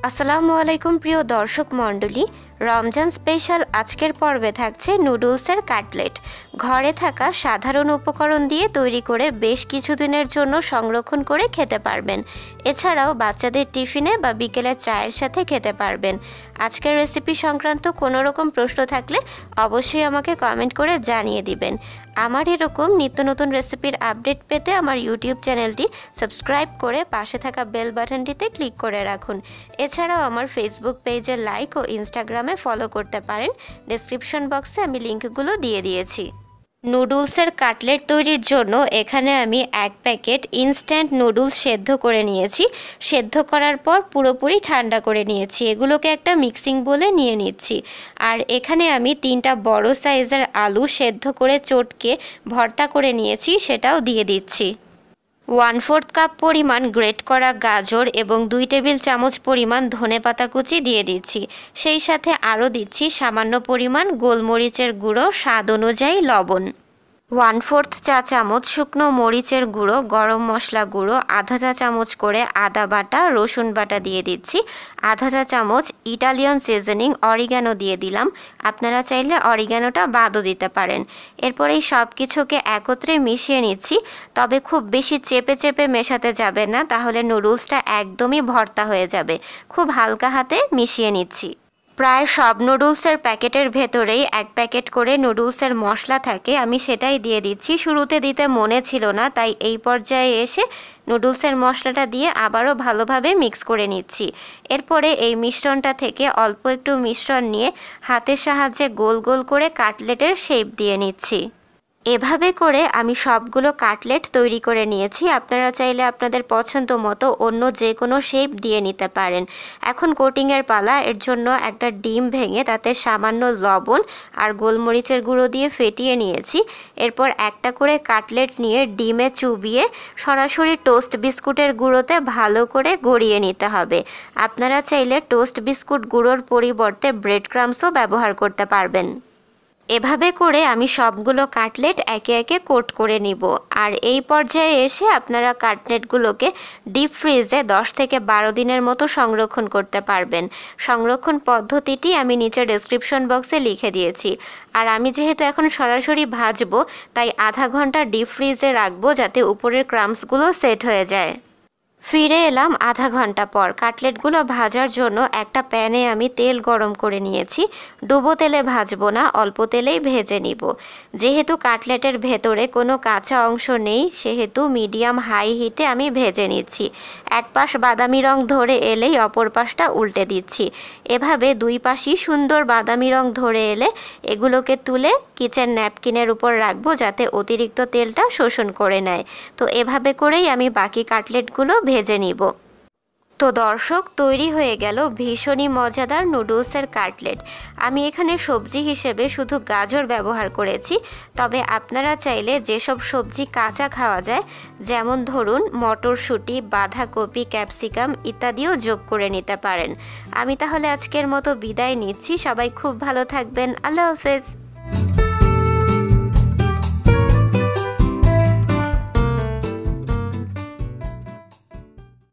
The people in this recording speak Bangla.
আসসালামু আলাইকুম প্রিয় দর্শক মণ্ডলী, রমজান স্পেশাল আজকের পর্বে থাকছে নুডলসের কাটলেট। ঘরে থাকা সাধারণ উপকরণ দিয়ে তৈরি করে বেশ কিছুদিনের জন্য সংরক্ষণ করে খেতে পারবেন। এছাড়াও বাচ্চাদের টিফিনে বা বিকেলে চায়ের সাথে খেতে পারবেন। আজকের রেসিপি সংক্রান্ত কোনো রকম প্রশ্ন থাকলে অবশ্যই আমাকে কমেন্ট করে জানিয়ে দিবেন। আমার এরকম নিত্য নতুন রেসিপির আপডেট পেতে আমার ইউটিউব চ্যানেলটি সাবস্ক্রাইব করে পাশে থাকা বেল বাটনটিতে ক্লিক করে রাখুন। এছাড়াও আমার ফেসবুক পেজে লাইক ও ইনস্টাগ্রামে ফলো করতে পারেন। ডেসক্রিপশন বক্সে আমি লিঙ্কগুলো দিয়ে দিয়েছি। নুডলসের কাটলেট তৈরির জন্য এখানে আমি 1 প্যাকেট ইনস্ট্যান্ট নুডলস সেদ্ধ করে নিয়েছি। সেদ্ধ করার পর পুরোপুরি ঠান্ডা করে নিয়েছি। এগুলোকে একটা মিক্সিং বোলে নিয়ে নিচ্ছি। আর এখানে আমি 3টা বড় সাইজের আলু সেদ্ধ করে চটকে ভর্তা করে নিয়েছি, সেটাও দিয়ে দিচ্ছি। 1/4 কাপ পরিমাণ গ্রেট করা গাজর এবং 2 টেবিল চামচ পরিমাণ ধনেপাতা কুচি দিয়ে দিচ্ছি। সেই সাথে আরও দিচ্ছি সামান্য পরিমাণ গোলমরিচের গুঁড়ো, স্বাদ অনুযায়ী লবণ, 1/4 চা চামচ শুকনো মরিচের গুঁড়ো, গরম মশলা গুঁড়ো, আধা চা চামচ করে আদা বাটা, রসুন বাটা দিয়ে দিচ্ছি, আধা চা চামচ ইটালিয়ান সিজনিং অরিগ্যানো দিয়ে দিলাম। আপনারা চাইলে অরিগ্যানোটা বাদও দিতে পারেন। এরপর এই সব কিছুকে একত্রে মিশিয়ে নিচ্ছি। তবে খুব বেশি চেপে চেপে মেশাতে যাবে না, তাহলে নুডলসটা একদমই ভর্তা হয়ে যাবে। খুব হালকা হাতে মিশিয়ে নিচ্ছি। প্রায় সব নুডলসের প্যাকেটের ভেতরেই 1 প্যাকেট করে নুডলসের মশলা থাকে, আমি সেটাই দিয়ে দিচ্ছি। শুরুতে দিতে মনে ছিল না, তাই এই পর্যায়ে এসে নুডলসের মশলাটা দিয়ে আবারও ভালোভাবে মিক্স করে নিচ্ছি। এরপরে এই মিশ্রণটা থেকে অল্প একটু মিশ্রণ নিয়ে হাতের সাহায্যে গোল গোল করে কাটলেটের শেপ দিয়ে নিচ্ছি। এভাবে করে আমি সবগুলো কাটলেট তৈরি করে নিয়েছি। আপনারা চাইলে আপনাদের পছন্দ মতো অন্য যে কোনো শেপ দিয়ে নিতে পারেন। এখন কোটিংয়ের পালা। এর জন্য একটা ডিম ভেঙে তাতে সামান্য লবণ আর গোলমরিচের গুঁড়ো দিয়ে ফেটিয়ে নিয়েছি। এরপর একটা করে কাটলেট নিয়ে ডিমে চুবিয়ে সরাসরি টোস্ট বিস্কুটের গুঁড়োতে ভালো করে গড়িয়ে নিতে হবে। আপনারা চাইলে টোস্ট বিস্কুট গুঁড়োর পরিবর্তে ব্রেড ক্রাম্বসও ব্যবহার করতে পারবেন। এভাবে করে আমি সবগুলো কাটলেট একে একে কোট করে নিব। আর এই পর্যায়ে এসে আপনারা কাটলেটগুলোকে ডিপ ফ্রিজে 10 থেকে 12 দিনের মতো সংরক্ষণ করতে পারবেন। সংরক্ষণ পদ্ধতিটি আমি নিচে ডেসক্রিপশন বক্সে লিখে দিয়েছি। আর আমি যেহেতু এখন সরাসরি ভাজবো, তাই আধা ঘন্টা ডিপ ফ্রিজে রাখবো যাতে উপরের ক্রাম্বসগুলো সেট হয়ে যায়। ফিরে এলাম আধা ঘন্টা পর। কাটলেটগুলো ভাজার জন্য একটা প্যানে আমি তেল গরম করে নিয়েছি। ডুবো তেলে ভাজবো না, অল্প তেলেই ভেজে নিব। যেহেতু কাটলেটের ভেতরে কোনো কাঁচা অংশ নেই, সেহেতু মিডিয়াম হাই হিটে আমি ভেজে নিচ্ছি। এক পাশ বাদামি রং ধরে এলেই অপর পাশটা উল্টে দিচ্ছি। এভাবে দুই পাশই সুন্দর বাদামি রং ধরে এলে এগুলোকে তুলে কিচেন ন্যাপকিনের উপর রাখবো যাতে অতিরিক্ত তেলটা শোষণ করে নেয়। তো এভাবে করেই আমি বাকি কাটলেটগুলো ভেজে নিব। তো দর্শক, তৈরি হয়ে গেল ভীষণই মজাদার নুডলসের কাটলেট। আমি এখানে সবজি হিসেবে শুধু গাজর ব্যবহার করেছি। তবে আপনারা চাইলে যেসব সবজি কাঁচা খাওয়া যায়, যেমন ধরুন মটরশুঁটি, বাঁধাকপি, ক্যাপসিকাম ইত্যাদিও যোগ করে নিতে পারেন। আমি তাহলে আজকের মতো বিদায় নিচ্ছি। সবাই খুব ভালো থাকবেন। আল্লাহ হাফেজ।